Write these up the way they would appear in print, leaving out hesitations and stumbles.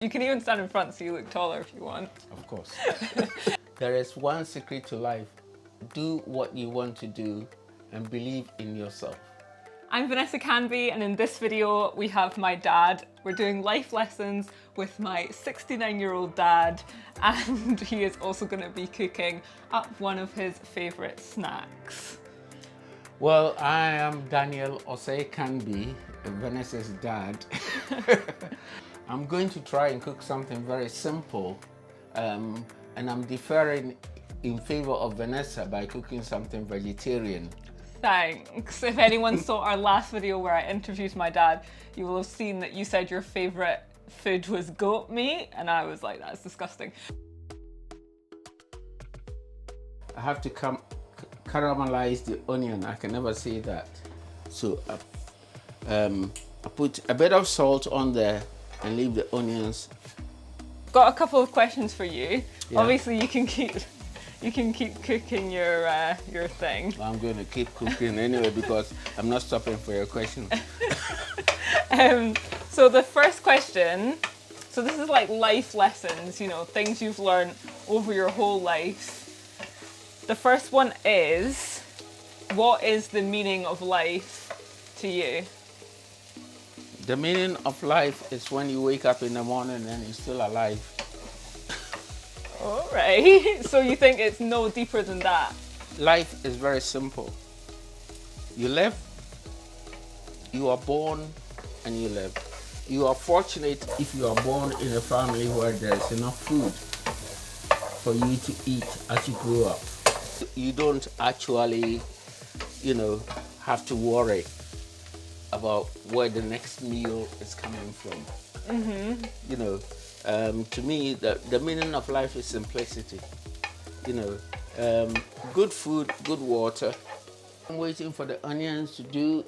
You can even stand in front so you look taller if you want. Of course. There is one secret to life. Do what you want to do and believe in yourself. I'm Vanessa Canby, and in this video we have my dad. We're doing life lessons with my 69-year-old dad, and he is also going to be cooking up one of his favourite snacks. Well, I am Daniel Osei Canby, Vanessa's dad. I'm going to try and cook something very simple, and I'm deferring in favor of Vanessa by cooking something vegetarian. Thanks. If anyone saw our last video where I introduced my dad, you will have seen that you said your favourite food was goat meat, and I was like, that's disgusting. I have to caramelize the onion. I can never say that. So I put a bit of salt on there and leave the onions. Got a couple of questions for you. Yeah. Obviously, you can keep cooking your thing. I'm going to keep cooking anyway because I'm not stopping for your questions. So the first question, so this is like life lessons, you know, things you've learned over your whole life. The first one is, what is the meaning of life to you? The meaning of life is when you wake up in the morning and you're still alive. All right. So you think it's no deeper than that? Life is very simple. You live, you are born, and you live. You are fortunate if you are born in a family where there's enough food for you to eat as you grow up. You don't actually, have to worry about where the next meal is coming from. Mm-hmm. To me, the meaning of life is simplicity. Good food, good water. I'm waiting for the onions to do.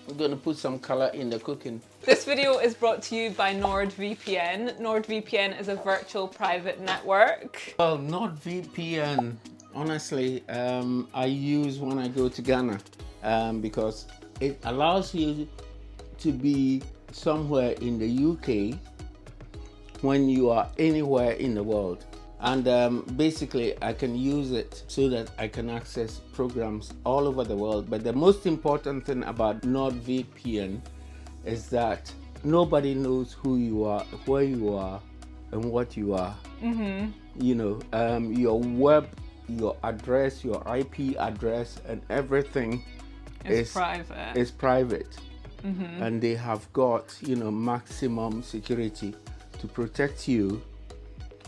I'm going to put some color in the cooking. This video is brought to you by NordVPN. NordVPN is a virtual private network. Well, NordVPN, honestly, I use when I go to Ghana because it allows you to be somewhere in the UK when you are anywhere in the world. And basically, I can use it so that I can access programs all over the world. But the most important thing about NordVPN is that nobody knows who you are, where you are, and what you are. Mm-hmm. Your web, your address, your IP address, and everything is private. Mm-hmm. And they have got, maximum security to protect you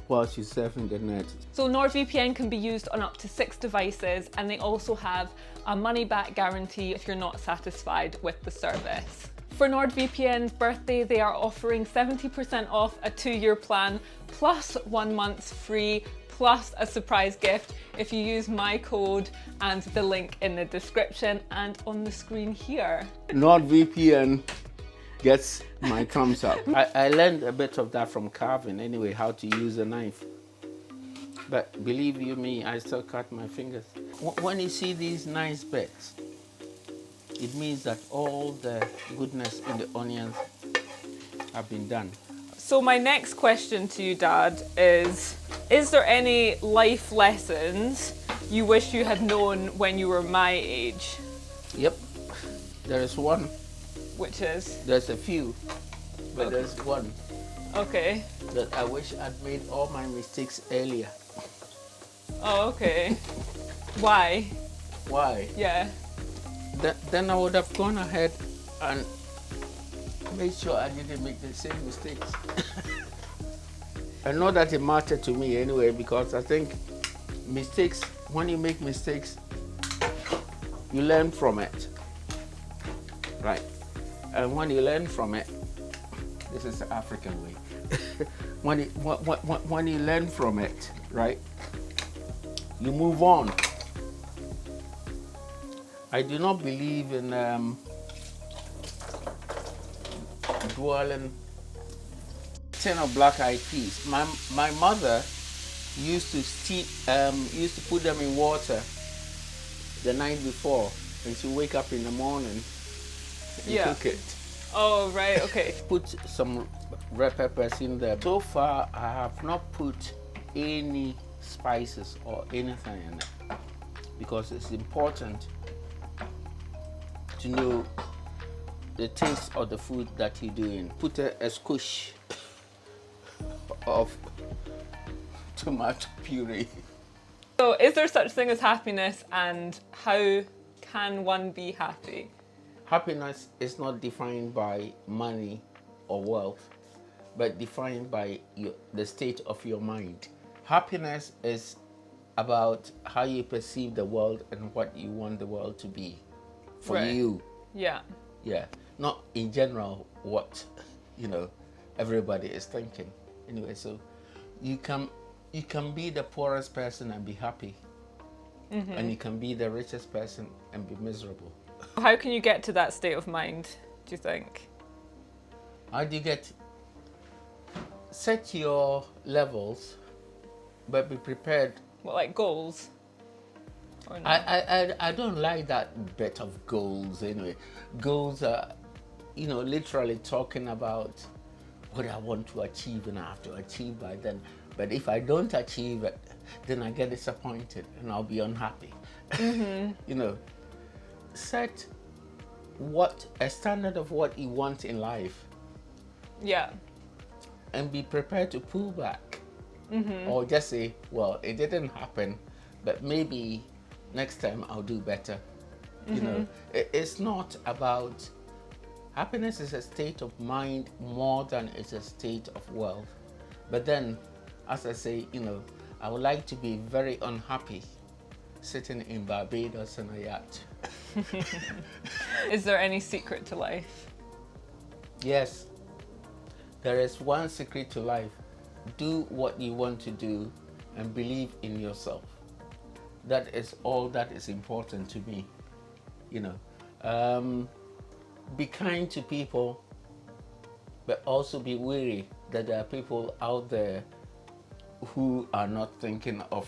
whilst you're surfing the net. So NordVPN can be used on up to 6 devices, and they also have a money-back guarantee if you're not satisfied with the service. For NordVPN's birthday, they are offering 70% off a 2-year plan, plus 1 month free, plus a surprise gift if you use my code and the link in the description and on the screen here. NordVPN gets my thumbs up. I learned a bit of that from carving anyway, how to use a knife. But believe you me, I still cut my fingers. When you see these nice bits, it means that all the goodness in the onions have been done. So my next question to you, Dad, is there any life lessons you wish you had known when you were my age? Yep, there is one. Which is? There's a few, but okay. There's one. Okay. That I wish I'd made all my mistakes earlier. Oh, okay. Why? Why? Yeah. Then I would have gone ahead and made sure I didn't make the same mistakes. I know that it mattered to me anyway, because I think mistakes, when you make mistakes, you learn from it. Right. And when you learn from it, this is the African way. when you learn from it, right, you move on. I do not believe in dwelling tin of black-eyed peas. My mother used to put them in water the night before, and she'd wake up in the morning and cook it. Oh, right, okay. Put some red peppers in there. So far, I have not put any spices or anything in it because it's important to know the taste of the food that you're doing. Put a squish of tomato puree. So is there such thing as happiness, and how can one be happy? Happiness is not defined by money or wealth, but defined by the state of your mind. Happiness is about how you perceive the world and what you want the world to be for Right. you. Yeah. Yeah, not in general what everybody is thinking. Anyway, so you can be the poorest person and be happy, and you can be the richest person and be miserable. How can you get to that state of mind, do you think? How do you set your levels, but be prepared. What, like goals? Or no? I don't like that bit of goals anyway. Goals are, literally talking about what I want to achieve and I have to achieve by then. But if I don't achieve it, then I get disappointed and I'll be unhappy. Set a standard of what you want in life. Yeah. And be prepared to pull back. Or just say, well, it didn't happen, but maybe next time I'll do better. It's not about, happiness is a state of mind more than it's a state of wealth. But then, as I say, I would like to be very unhappy sitting in Barbados on a yacht. Is there any secret to life? Yes, there is one secret to life. Do what you want to do and believe in yourself. That is all that is important to me. Be kind to people, but also be wary that there are people out there who are not thinking of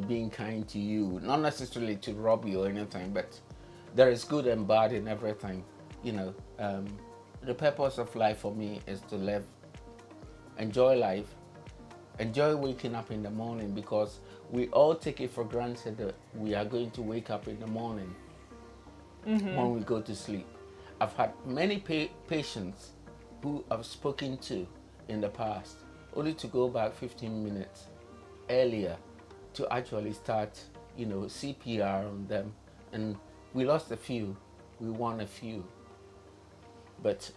being kind to you, not necessarily to rob you or anything, but there is good and bad in everything. The purpose of life for me is to live, enjoy life, enjoy waking up in the morning, because we all take it for granted that we are going to wake up in the morning when we go to sleep. I've had many patients who I've spoken to in the past, only to go back 15 minutes earlier to actually start, CPR on them. And we lost a few, we won a few. But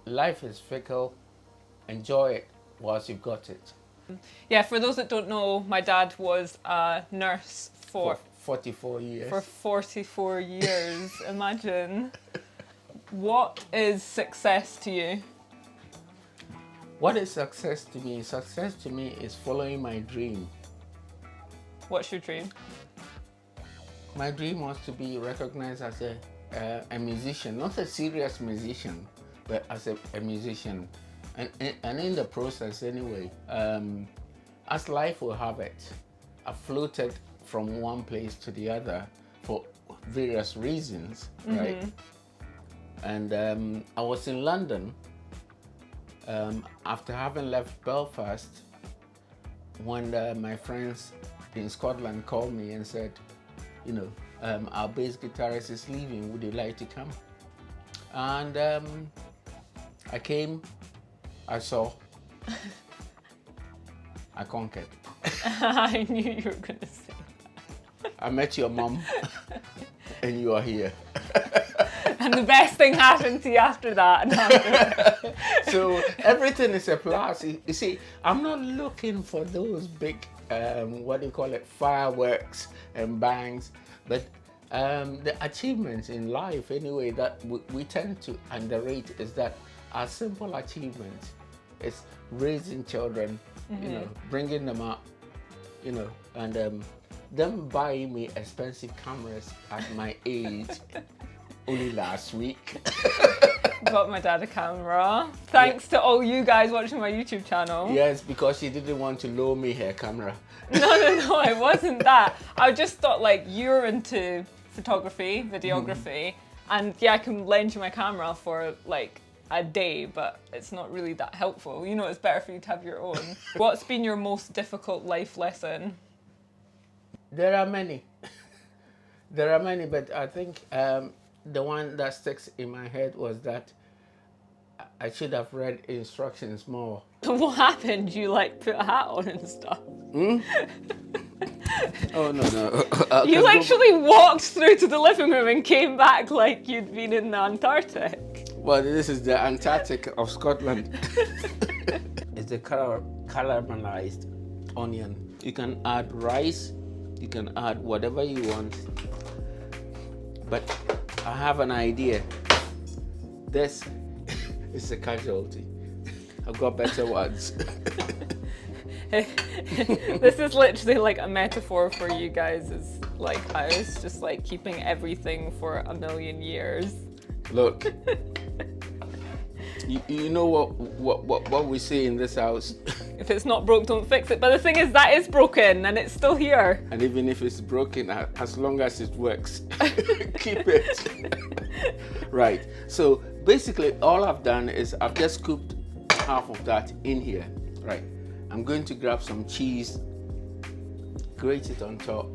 life is fickle. Enjoy it whilst you've got it. Yeah, for those that don't know, my dad was a nurse for 44 years. For 44 years, imagine. What is success to you? What is success to me? Success to me is following my dream. What's your dream? My dream was to be recognized as a musician, not a serious musician, but as a musician. And in the process anyway, as life will have it, I floated from one place to the other for various reasons, right? And I was in London after having left Belfast when my friends in Scotland called me and said, our bass guitarist is leaving, would you like to come? And I came, I saw, I conquered. I knew you were going to say that. I met your mom and you are here. And the best thing happened to you after that. So everything is a plus. You see, I'm not looking for those big, fireworks and bangs, but the achievements in life anyway that we tend to underrate is that our simple achievements is raising children, bringing them up, and them buying me expensive cameras at my age only last week. Got my dad a camera. Thanks to all you guys watching my YouTube channel. Yes, because she didn't want to loan me her camera. No, it wasn't that. I just thought you're into photography, videography, and yeah, I can lend you my camera for a day, but it's not really that helpful. You know, it's better for you to have your own. What's been your most difficult life lesson? There are many. There are many, but I think the one that sticks in my head was that I should have read instructions more. What happened? You like put a hat on and stuff? Oh, no. You actually walked through to the living room and came back like you'd been in the Antarctic. Well, this is the Antarctic of Scotland. It's the caramelized onion. You can add rice, you can add whatever you want. But I have an idea. This is a casualty. I've got better ones. This is literally like a metaphor for you guys. It's like us, just like keeping everything for a million years. Look, you know what we say in this house. If it's not broke, don't fix it. But the thing is, that is broken and it's still here. And even if it's broken, as long as it works, keep it. Right. So basically, all I've done is I've just scooped half of that in here. Right. I'm going to grab some cheese, grate it on top.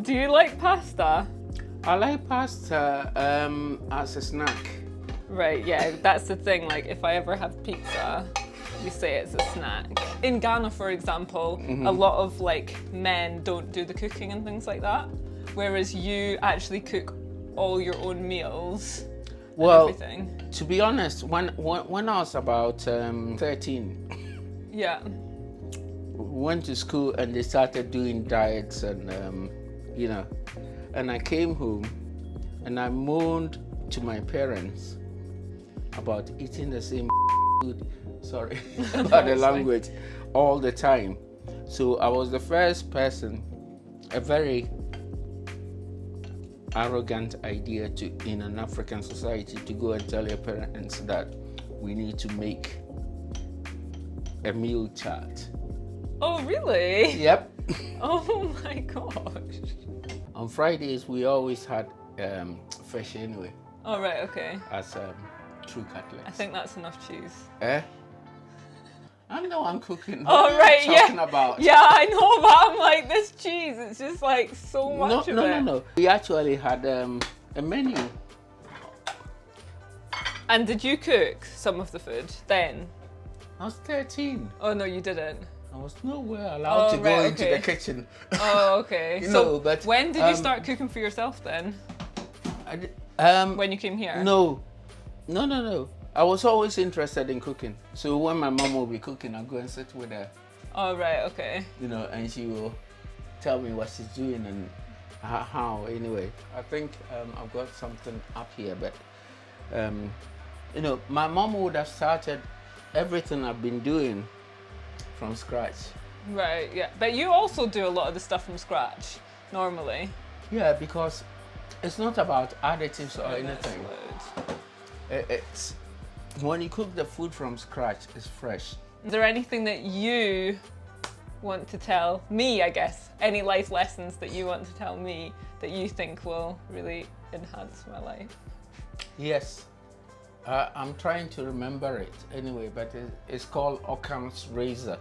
Do you like pasta? I like pasta as a snack. Right, yeah, that's the thing. Like, if I ever have pizza, we say it's a snack. In Ghana, for example, a lot of like men don't do the cooking and things like that, whereas you actually cook all your own meals. Well, and everything. To be honest, when I was about 13, Yeah. we went to school and they started doing diets and you know, and I came home and I moaned to my parents about eating the same food, sorry about the language, all the time. So I was the first person, a very arrogant idea in an African society to go and tell your parents that we need to make a meal chart. Oh, really? Yep. Oh my gosh. On Fridays we always had fish anyway. Oh, right, okay. As true Catholics. I think that's enough cheese. I know I'm cooking. Oh, right, yeah. Talking about. Yeah, I know, but I'm like, this cheese, it's just like so much of it. No. We actually had a menu. And did you cook some of the food then? I was 13. Oh, no, you didn't. I was nowhere allowed to go into the kitchen. Oh, okay. No, but when did you start cooking for yourself then? When you came here? No. I was always interested in cooking. So when my mom will be cooking, I'll go and sit with her. Oh, right, okay. You know, and she will tell me what she's doing and how. Anyway, I think I've got something up here, but you know, my mom would have started everything I've been doing from scratch. Right, yeah. But you also do a lot of the stuff from scratch, normally. Yeah, because it's not about additives or anything. It's when you cook the food from scratch, it's fresh. Is there anything that you want to tell me, I guess? Any life lessons that you want to tell me that you think will really enhance my life? Yes. I'm trying to remember it anyway, but it's called Occam's razor.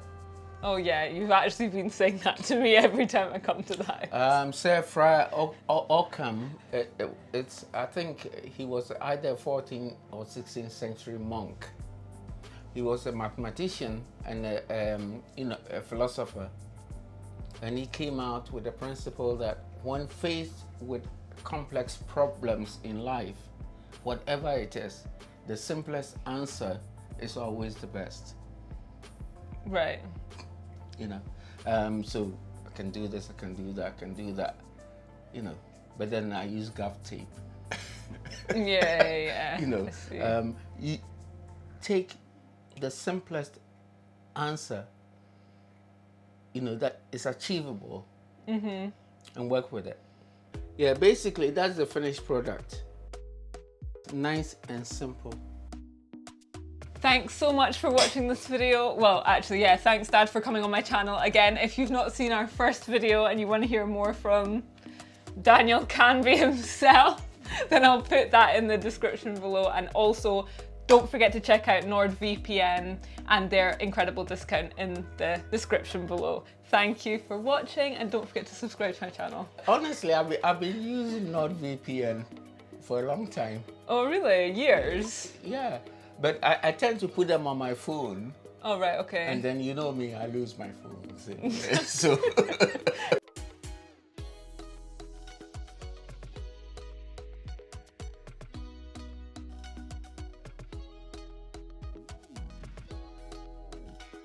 Oh yeah, you've actually been saying that to me every time I come to the house. Sir Friar Occam, I think he was either 14th or 16th century monk. He was a mathematician and a philosopher, and he came out with the principle that when faced with complex problems in life, whatever it is, the simplest answer is always the best. Right. You know, so I can do this, I can do that, I can do that, you know, but then I use gaff tape. Yeah. You know, you take the simplest answer, you know, that is achievable, and work with it. Yeah, basically that's the finished product. Nice and simple. Thanks so much for watching this video. Well, actually, yeah, thanks Dad for coming on my channel. Again, if you've not seen our first video and you want to hear more from Daniel Canby himself, then I'll put that in the description below. And also, don't forget to check out NordVPN and their incredible discount in the description below. Thank you for watching, and don't forget to subscribe to my channel. Honestly, I've been using NordVPN for a long time. Oh really? Years? Yeah, but I tend to put them on my phone. Oh right, okay. And then you know me, I lose my phone. So